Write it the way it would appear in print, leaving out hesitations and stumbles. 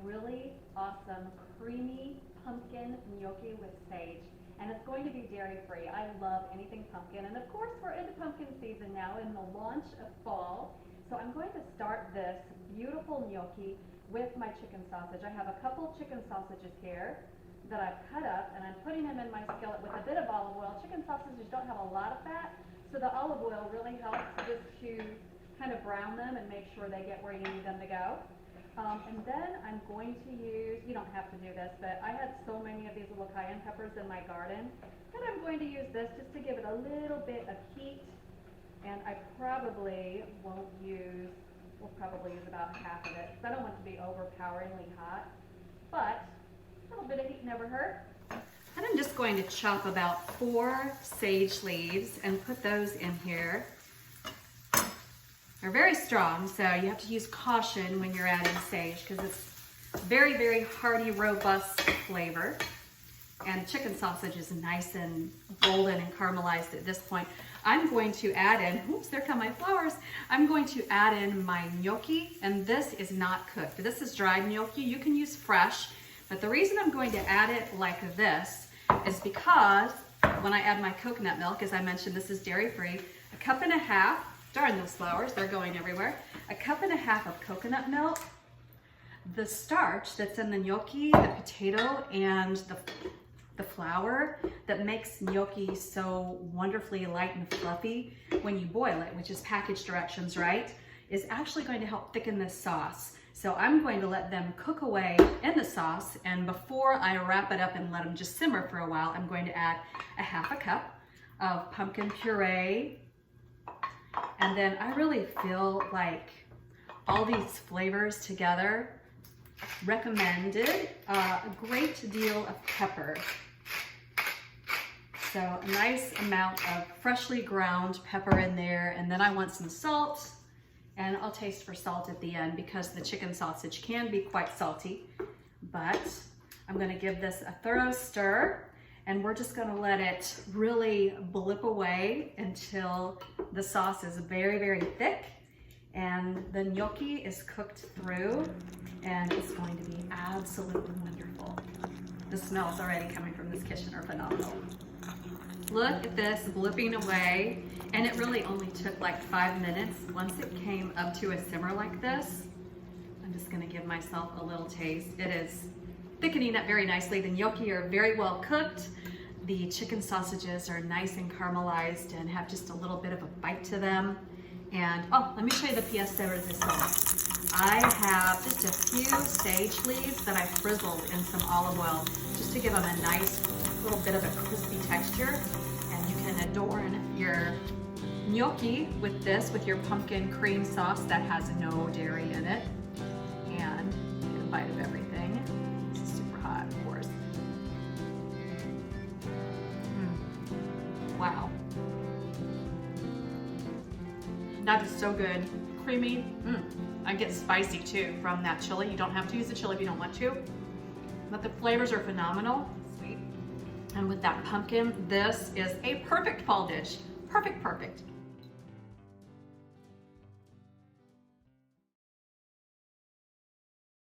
really awesome creamy pumpkin gnocchi with sage. And it's going to be dairy-free. I love anything pumpkin. And of course, we're into pumpkin season now in the launch of fall. So I'm going to start this beautiful gnocchi with my chicken sausage. I have a couple chicken sausages here that I've cut up, and I'm putting them in my skillet with a bit of olive oil. Chicken sausages don't have a lot of fat, so the olive oil really helps just to kind of brown them and make sure they get where you need them to go. And then I'm going to use, you don't have to do this, but I had so many of these little cayenne peppers in my garden that I'm going to use this just to give it a little bit of heat. And I probably won't use, we'll probably use about half of it, because I don't want it to be overpoweringly hot, but a little bit of heat never hurt. And I'm just going to chop about 4 sage leaves and put those in here. They're very strong, so you have to use caution when you're adding sage because it's very, very hearty, robust flavor. And chicken sausage is nice and golden and caramelized at this point. I'm going to add in, oops, there come my flowers. I'm going to add in my gnocchi, and this is not cooked. This is dried gnocchi. You can use fresh, but the reason I'm going to add it like this is because when I add my coconut milk, as I mentioned, this is dairy-free, 1.5 cups. Darn those flowers, they're going everywhere. 1.5 cups of coconut milk. The starch that's in the gnocchi, the potato, and the flour that makes gnocchi so wonderfully light and fluffy when you boil it, which is package directions, right, is actually going to help thicken this sauce. So I'm going to let them cook away in the sauce, and before I wrap it up and let them just simmer for a while, I'm going to add 1/2 cup of pumpkin puree. And then I really feel like all these flavors together recommended a great deal of pepper. So a nice amount of freshly ground pepper in there. And then I want some salt, and I'll taste for salt at the end because the chicken sausage can be quite salty. But I'm going to give this a thorough stir. And we're just gonna let it really blip away until the sauce is very, very thick and the gnocchi is cooked through, and it's going to be absolutely wonderful. The smells already coming from this kitchen are phenomenal. Look at this blipping away, and it really only took like 5 minutes. Once it came up to a simmer like this, I'm just gonna give myself a little taste. It is thickening up very nicely. The gnocchi are very well cooked. The chicken sausages are nice and caramelized and have just a little bit of a bite to them. And oh, let me show you the pièce de résistance. I have just a few sage leaves that I frizzled in some olive oil just to give them a nice little bit of a crispy texture. And you can adorn your gnocchi with this, with your pumpkin cream sauce that has no dairy in it. And get a bite of everything. Of course. Wow. That is so good. Creamy. I get spicy too from that chili. You don't have to use the chili if you don't want to. But the flavors are phenomenal. Sweet. And with that pumpkin, this is a perfect fall dish. Perfect, perfect.